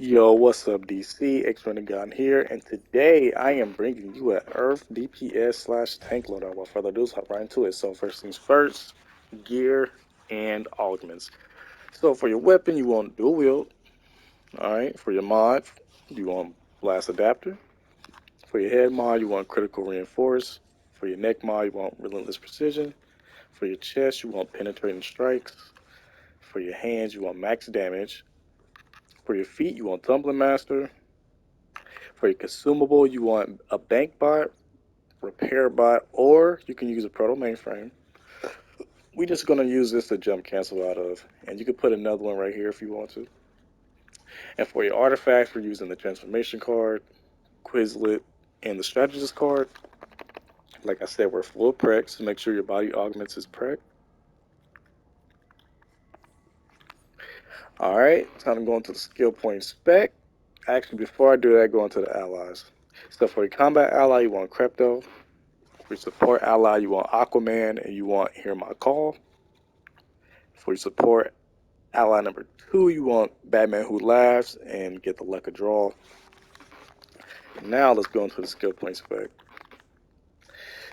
Yo, what's up, DC? X-Renegon here, and today I am bringing you an Earth DPS slash tank loadout. Without further ado, let's hop right into it. So first things first, gear and augments. So for your weapon, you want dual wield. All right. For your mod, you want blast adapter. For your head mod, you want critical reinforce. For your neck mod, you want relentless precision. For your chest, you want penetrating strikes. For your hands, you want max damage. For your feet, you want tumbling master. For your consumable, you want a bank bot, repair bot, or you can use a proto mainframe. We're just going to use this to jump cancel out of, and you can put another one right here if you want to. And for your artifacts, we're using the transformation card, Quizlet, and the strategist card. Like I said, we're full Prec, so make sure your body augments is Prec. Alright, time to go into the skill point spec. Actually, before I do that, go into the allies. So for your combat ally, you want Crypto. For your support ally, you want Aquaman, and you want Hear My Call. For your support ally number 2, you want Batman Who Laughs and get the luck of draw. Now let's go into the skill point spec.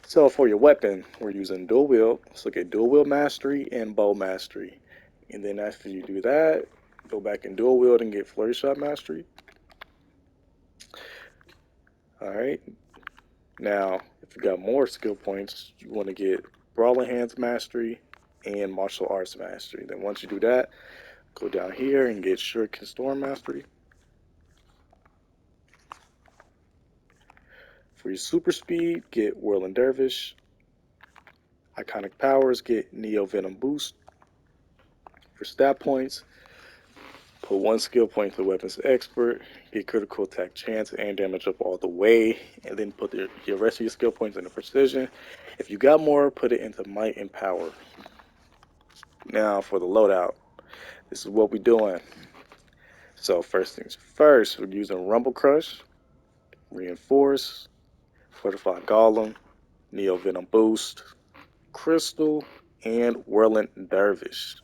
So for your weapon, we're using dual wield. Let's look at dual wield mastery and bow mastery. And then after you do that, go back in dual wield and get flurry shot mastery. Alright. Now, if you got more skill points, you want to get brawling hands mastery and martial arts mastery. Then once you do that, go down here and get shuriken storm mastery. For your super speed, get whirling dervish. Iconic powers, get neo venom boost. For stat points, put one skill point to weapons expert, get critical attack chance and damage up all the way, and then put your rest of your skill points into precision. If you got more, put it into might and power. Now for the loadout, this is what we're doing. So first things first, we're using Rumble Crush, Reinforce, Fortified Golem, Neo Venom Boost, Crystal, and Whirling Dervish.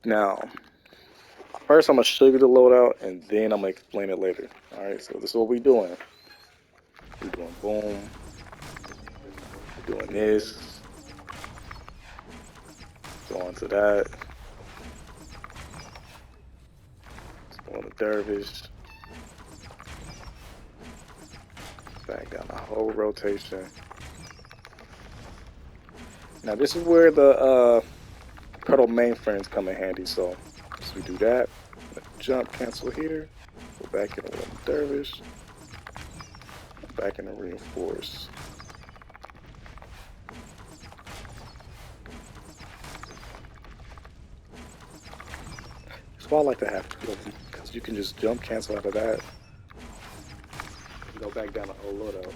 Now, first I'm going to show you the loadout, and then I'm going to explain it later. Alright, so this is what we're doing. We're doing boom. We're doing this. Go on to that. Go on the Dervish. Back down the whole rotation. Now this is where the proto mainframes come in handy. So we do that. Jump cancel here. Go back in the Dervish. Back in the reinforce. That's why I like to have two of them, because you can just jump cancel out of that and go back down to old loadout.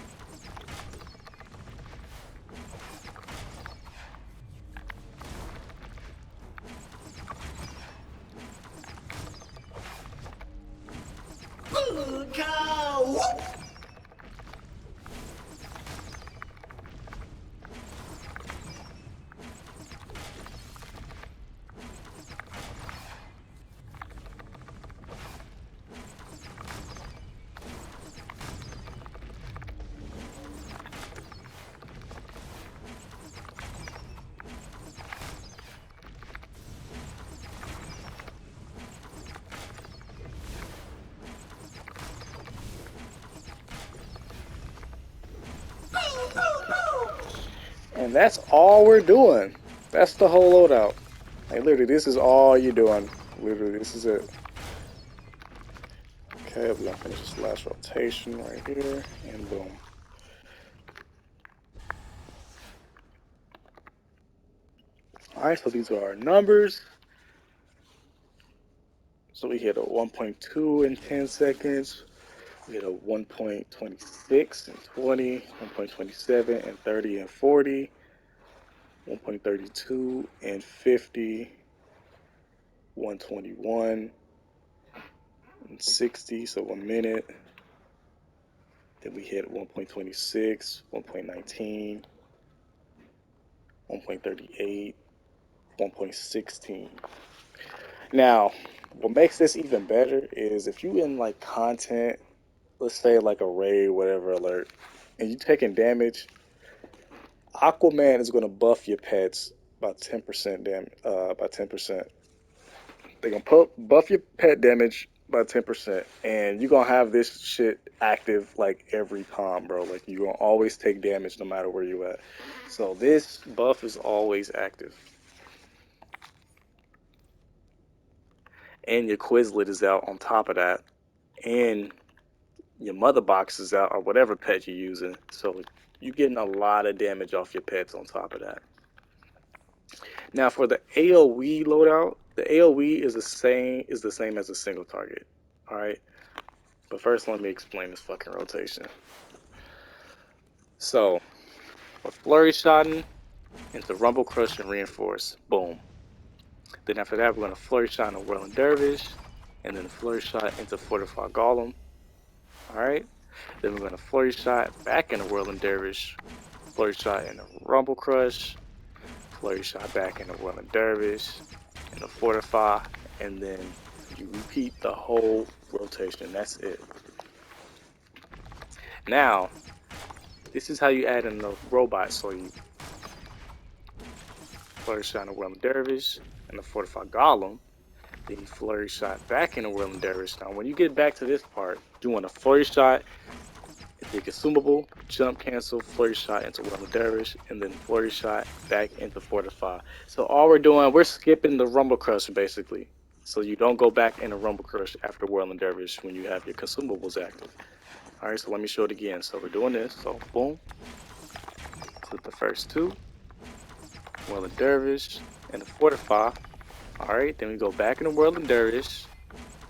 And that's all we're doing. That's the whole loadout. Like literally, this is all you're doing. Literally, this is it. Okay, we're gonna finish this last rotation right here, and boom. Alright, so these are our numbers. So we hit a 1.2 in 10 seconds. We hit a 1.26 and 20, 1.27 and 30 and 40, 1.32 and 50, 121 and 60, so 1 minute. Then we hit 1.26, 1.19, 1.38, 1.16. Now, what makes this even better is if you in like content, let's say like a raid, whatever alert, and you taking damage, Aquaman is going to buff your pets by 10% damage. By 10%, they're gonna buff your pet damage by 10%, and you're gonna have this shit active like every time, bro. Like you're gonna always take damage no matter where you at. So this buff is always active. And your Quizlet is out on top of that, and your mother box is out, or whatever pet you're using. So you're getting a lot of damage off your pets on top of that. Now for the AoE loadout, the AoE is the same as a single target. All right, but first let me explain this fucking rotation. So we're flurry shotting into rumble crush and reinforce. Boom. Then after that, we're gonna flurry shot into whirling dervish, and then flurry shot into fortified golem. All right. Then we're gonna flurry shot back into whirling dervish, flurry shot into rumble crush, flurry shot back into whirling dervish, into fortify, and then you repeat the whole rotation. That's it. Now, this is how you add in the robot. So you flurry shot into whirling dervish and the fortified golem. Then you flurry shot back into whirling dervish. Now, when you get back to this part, you want a flurry shot into consumable, jump cancel, flurry shot into whirling dervish, and then flurry shot back into fortify. So all we're doing, we're skipping the rumble crush basically. So you don't go back into rumble crush after whirling dervish when you have your consumables active. All right, so let me show it again. So we're doing this. So boom, click the first two, whirling dervish, and the fortify. All right, then we go back into whirling dervish,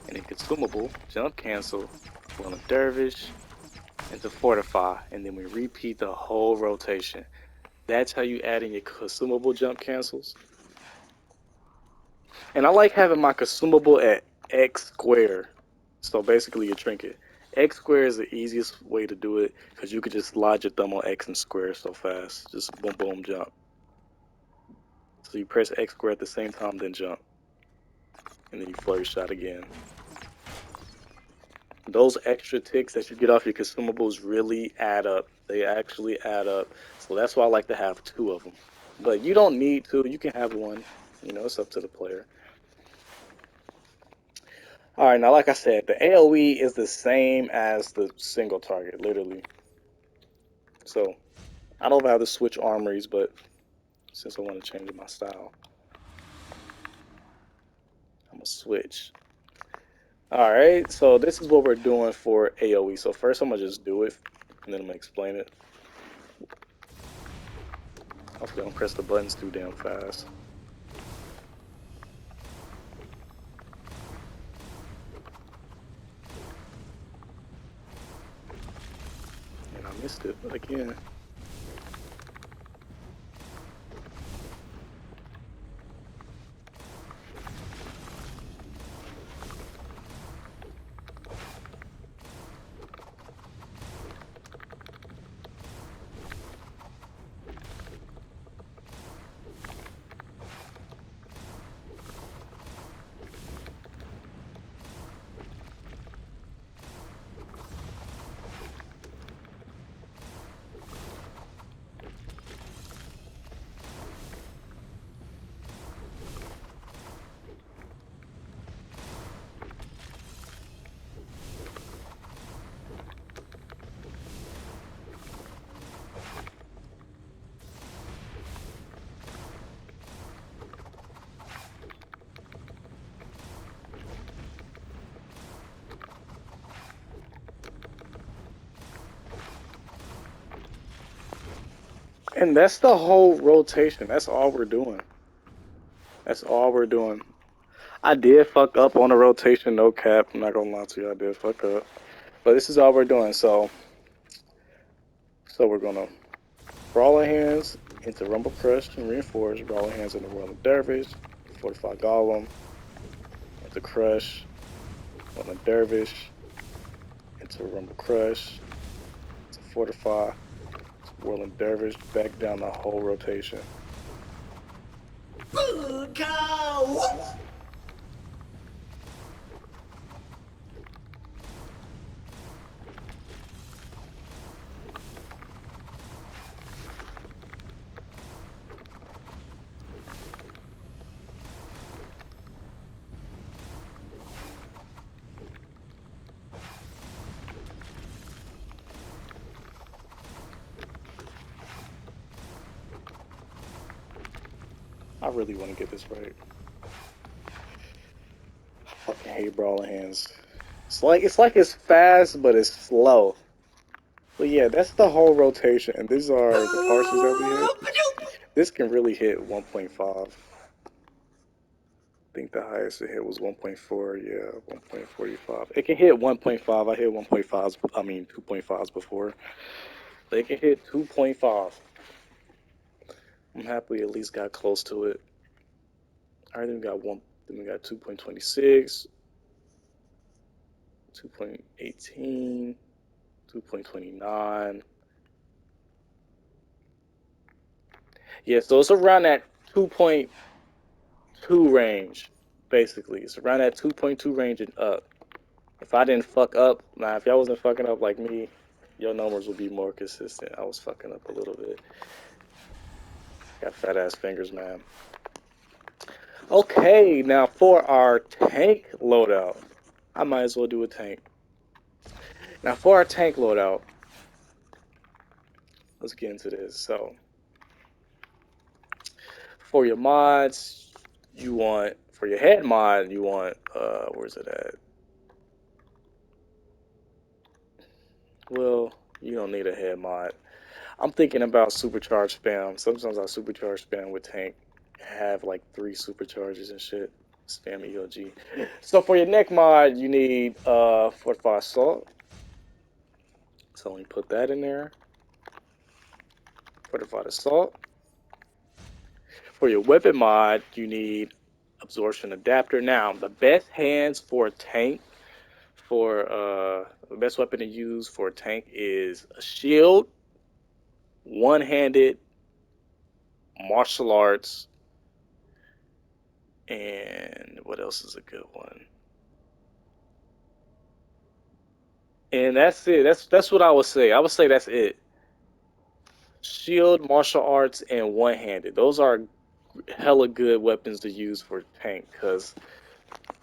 and then consumable, jump cancel, whirling dervish, into fortify, and then we repeat the whole rotation. That's how you add in your consumable jump cancels. And I like having my consumable at X square. So basically your trinket. X square is the easiest way to do it because you could just lodge your thumb on X and square so fast. Just boom, boom, jump. So you press X square at the same time, then jump. And then you flurry shot again. Those extra ticks that you get off your consumables really add up. They actually add up. So that's why I like to have two of them. But you don't need to. You can have one. You know, it's up to the player. All right, now like I said, the AoE is the same as the single target, literally. So I don't have to switch armories, but since I want to change my style, I'm gonna switch. All right, so this is what we're doing for AoE. So first I'm gonna just do it, and then I'm gonna explain it. Hopefully I don't press the buttons too damn fast. And I missed it again. And that's the whole rotation. That's all we're doing. That's all we're doing. I did fuck up on the rotation, no cap. I'm not gonna lie to you, I did fuck up. But this is all we're doing. So we're gonna brawler hands into rumble crush and reinforce. Brawler hands into whirling dervish, fortify golem, into crush, whirling dervish, into rumble crush, to fortify, whirling dervish, back down the whole rotation. Cow! I really want to get this right. I fucking hate brawling hands. It's like it's fast, but it's slow. But yeah, that's the whole rotation, and these are the parses that we hit. This can really hit 1.5. I think the highest it hit was 1.4. Yeah, 1.45. It can hit 1.5. I hit 1.5s. I mean 2.5s before. They can hit 2.5. I'm happy we at least got close to it. All right, then we got one. Then we got 2.26, 2.18, 2.29. Yeah, so it's around that 2.2 range, basically. It's around that 2.2 range and up. If I didn't fuck up, nah, if y'all wasn't fucking up like me, your numbers would be more consistent. I was fucking up a little bit. Got fat ass fingers, man. Okay, now for our tank loadout, I might as well do a tank. Now for our tank loadout, let's get into this. So for your mods, you want for your head mod, you want where's it at? Well, you don't need a head mod. I'm thinking about supercharge spam. Sometimes I supercharge spam with tank. Have like 3 supercharges and shit. Spam EOG. So for your neck mod, you need fortified assault. So let me put that in there. Fortified assault. For your weapon mod, you need absorption adapter. Now, the best hands for a tank, for the best weapon to use for a tank is a shield, one-handed, martial arts, and what else is a good one? And that's it. That's what I would say. I would say that's it. Shield, martial arts, and one-handed. Those are hella good weapons to use for tank. Cause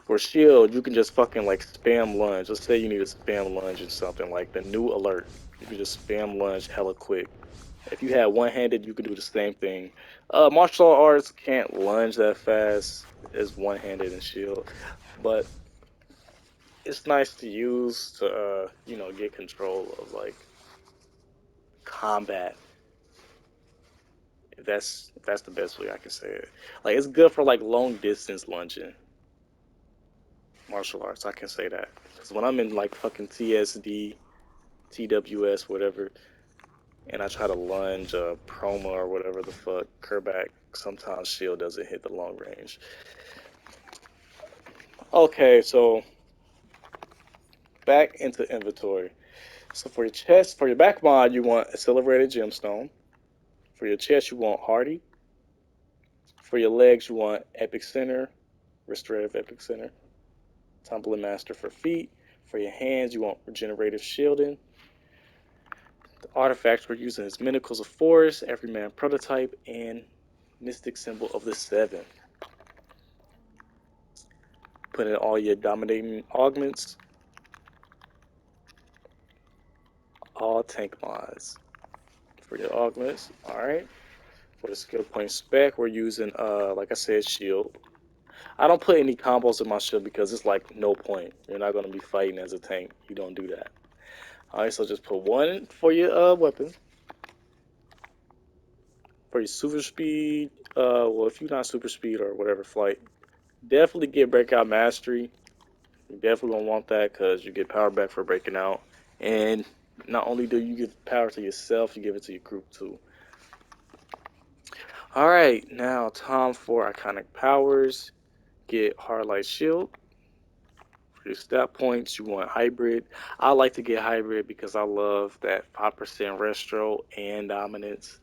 for shield, you can just fucking like spam lunge. Let's say you need a spam lunge or something like the new alert. You can just spam lunge hella quick. If you had one-handed, you can do the same thing. Martial arts can't lunge that fast as one-handed and shield, but it's nice to use to get control of like combat. If that's the best way I can say it. Like it's good for like long distance lunging martial arts. I can say that because when I'm in like fucking TSD, TWS, whatever, and I try to lunge Proma or whatever the fuck Kerback, sometimes shield doesn't hit the long range. Okay, so back into inventory. So for your chest, for your back mod, you want accelerated gemstone. For your chest, you want hardy. For your legs, you want epic center, restorative epic center. Tumbling Master for feet. For your hands, you want regenerative shielding. The artifacts we're using is Mentacles of Forest, Everyman Prototype, and Mystic Symbol of the Seven. Put in all your dominating augments, all tank mods. For your augments, alright. For the skill point spec, we're using, like I said, shield. I don't put any combos in my shield because it's like no point. You're not going to be fighting as a tank. You don't do that. Alright, so just put one for your weapon. For your super speed, well, if you're not super speed or whatever flight, definitely get breakout mastery. You definitely gonna want that because you get power back for breaking out, and not only do you give power to yourself, you give it to your group too. All right, now time for iconic powers. Get hard light shield. For your stat points, you want hybrid. I like to get hybrid because I love that 5% restro and dominance.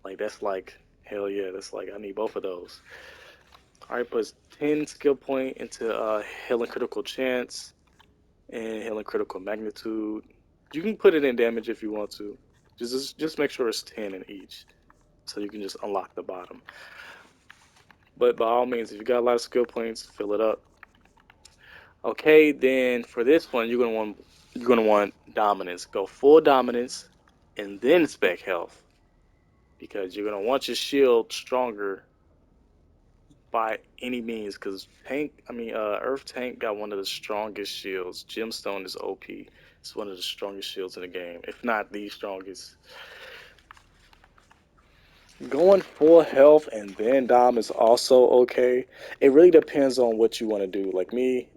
Like that's like Hell yeah, that's like I need both of those. Alright, puts 10 skill point into healing critical chance and healing critical magnitude. You can put it in damage if you want to. Just make sure it's 10 in each. So you can just unlock the bottom. But by all means, if you got a lot of skill points, fill it up. Okay, then for this one, you're gonna want dominance. Go full dominance and then spec health. Because you're gonna want your shield stronger by any means, because Earth Tank got one of the strongest shields. Gemstone is OP. It's one of the strongest shields in the game, if not the strongest. Going full health and then dom is also okay. It really depends on what you want to do. Like me,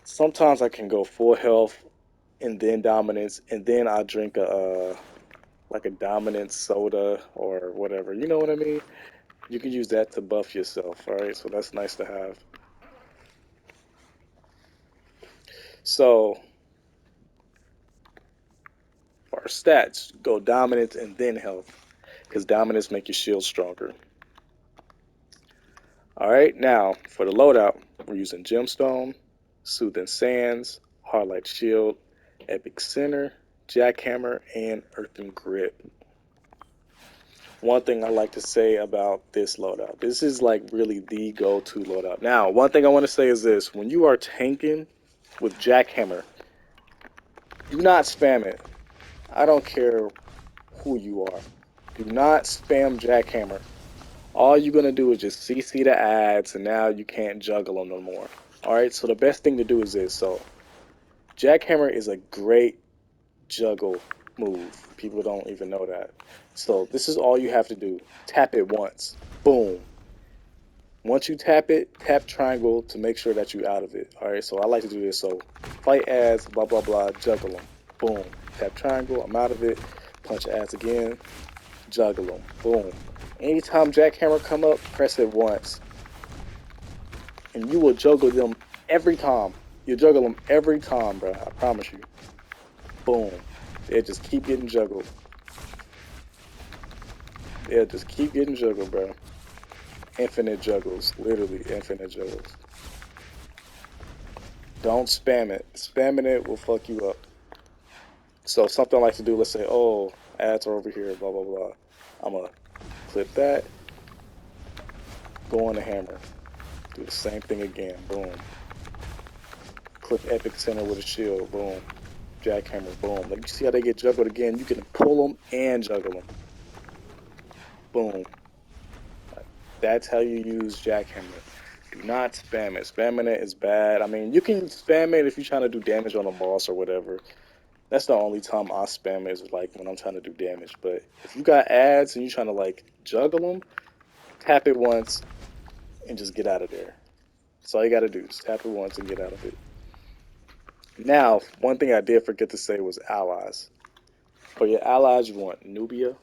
sometimes I can go full health and then dominance, and then I drink a like a dominance soda or whatever. You know what I mean? You can use that to buff yourself. All right, so that's nice to have. So for our stats, go dominance and then health, because dominance make your shield stronger. All right, now for the loadout, we're using Gemstone, Soothing Sands, Hardlight Shield, Epic Center, Jackhammer, and Earthen Grip. One thing I like to say about this loadout, this is like really the go-to loadout. Now, one thing I want to say is this: when you are tanking with Jackhammer, do not spam it. I don't care who you are. Do not spam Jackhammer. All you're gonna do is just CC the ads, and now you can't juggle them no more. All right, so the best thing to do is this. So Jackhammer is a great juggle move. People don't even know that. So this is all you have to do. Tap it once. Boom. Once you tap it, tap triangle to make sure that you're out of it. All right, so I like to do this. So fight ads, blah, blah, blah, juggle them. Boom. Tap triangle, I'm out of it. Punch ads again, juggle them. Boom. Anytime Jackhammer come up, press it once. And you will juggle them every time. You juggle them every time, bro. I promise you. Boom. They'll just keep getting juggled. They'll just keep getting juggled, bro. Infinite juggles. Literally infinite juggles. Don't spam it. Spamming it will fuck you up. So something I like to do, let's say, oh, ads are over here, blah, blah, blah. I'm going to clip that. Go on the hammer. Do the same thing again. Boom. Clip Epic Center with a shield. Boom. Jackhammer. Boom. Like, you see how they get juggled again? You can pull them and juggle them. Boom. That's how you use Jackhammer. Do not spam it. Spamming it is bad. I mean, you can spam it if you're trying to do damage on a boss or whatever. That's the only time I spam it, is like when I'm trying to do damage. But if you got ads and you're trying to like juggle them, tap it once and just get out of there. That's all you got to do. Just tap it once and get out of it. Now, one thing I did forget to say was allies. For your allies, you want Nubia.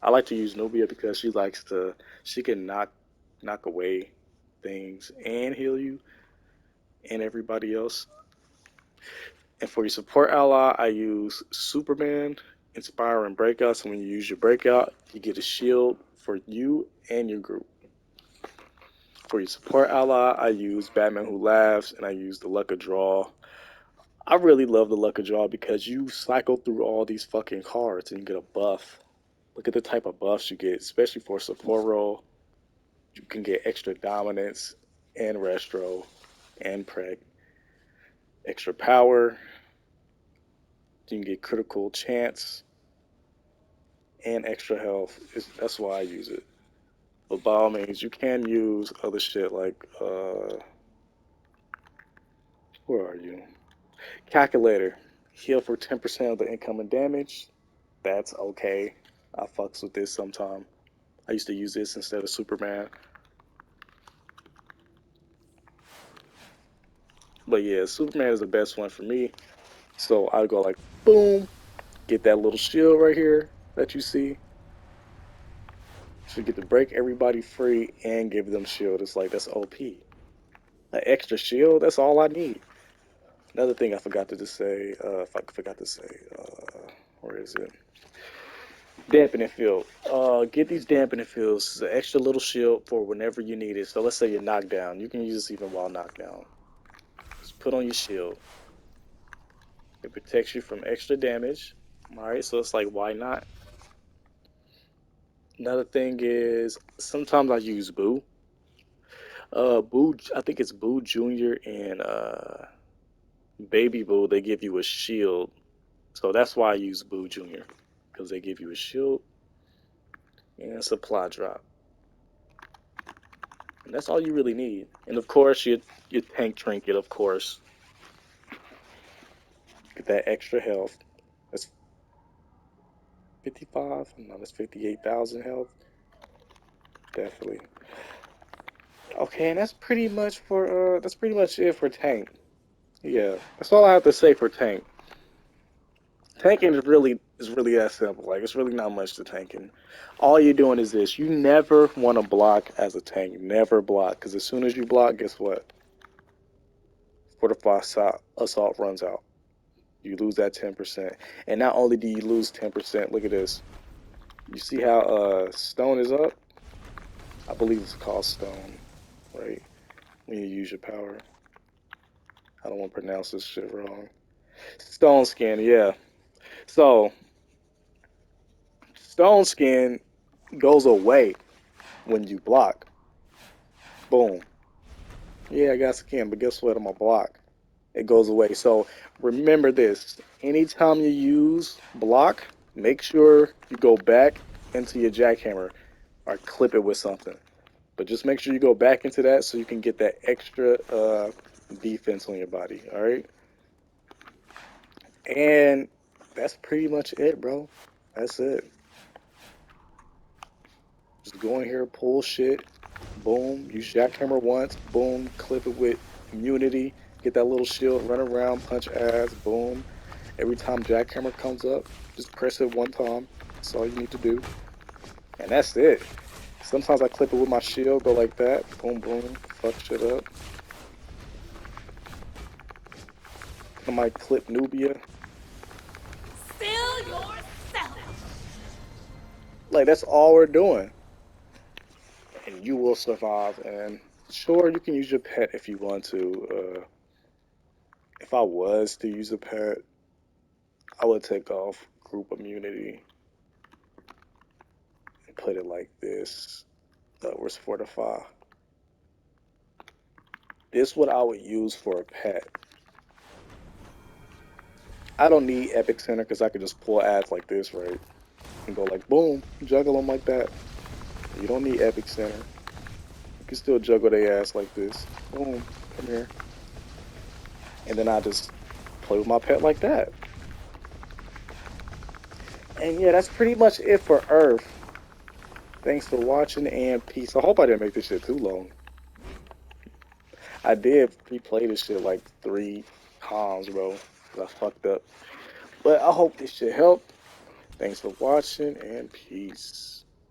I like to use Nubia because she can knock away things and heal you and everybody else. And for your support ally, I use Superman, Inspire, and Breakout. So when you use your Breakout, you get a shield for you and your group. For your support ally, I use Batman Who Laughs, and I use the Luck of Draw. I really love the Luck of Draw because you cycle through all these fucking cards and you get a buff. Look at the type of buffs you get, especially for a support role. You can get extra dominance and restro and preg, extra power. You can get critical chance and extra health. That's why I use it. But by all means, you can use other shit like where are you? Calculator. Heal for 10% of the incoming damage. That's okay. I fucks with this sometime. I used to use this instead of Superman. But yeah, Superman is the best one for me. So I go like boom, get that little shield right here that you see. So you get to break everybody free and give them shield. It's like that's OP. An extra shield, that's all I need. Another thing I forgot to just say, where is it? Dampening field. Get these dampening fields. It's an extra little shield for whenever you need it. So let's say you're knocked down. You can use this even while knocked down. Just put on your shield. It protects you from extra damage. Alright, so it's like, why not? Another thing is sometimes I use Boo. Boo, I think it's Boo Junior and Baby Boo. They give you a shield, so that's why I use Boo Junior because they give you a shield and a supply drop, and that's all you really need. And of course, your tank trinket, of course, get that extra health. That's 55. No, that's 58,000 health. Definitely. Okay, and that's pretty much it for tank. Yeah, that's all I have to say for tank. Tanking is really that simple. Like it's really not much to tanking. All you're doing is this. You never want to block as a tank. Never block, because as soon as you block, guess what? Fortified assault runs out. You lose that 10%. And not only do you lose 10%, look at this. You see how stone is up? I believe it's called stone, right? When you use your power. I don't want to pronounce this shit wrong. Stone skin, yeah. So stone skin goes away when you block. Boom. Yeah, I got skin, but guess what? I'm a block. It goes away. So remember this. Anytime you use block, make sure you go back into your jackhammer or clip it with something. But just make sure you go back into that so you can get that extra defense on your body. All right. And that's pretty much it, bro. That's it. Just go in here, pull shit, boom, use jackhammer once, boom, clip it with immunity, get that little shield, run around, punch ass, boom. Every time jackhammer comes up, just press it one time. That's all you need to do. And that's it. Sometimes I clip it with my shield, go like that, boom, boom, fuck shit up. I might clip Nubia. Still yourself. Like, that's all we're doing. And you will survive. And sure, you can use your pet if you want to. If I was to use a pet, I would take off group immunity and put it like this. Where's Fortify? This is what I would use for a pet. I don't need Epic Center because I could just pull ads like this, right? And go like, boom, juggle them like that. You don't need Epic Center. You can still juggle their ass like this. Boom, come here. And then I just play with my pet like that. And yeah, that's pretty much it for Earth. Thanks for watching and peace. I hope I didn't make this shit too long. I did replay this shit like 3 times, bro. 'Cause I fucked up. But I hope this shit helped. Thanks for watching and peace.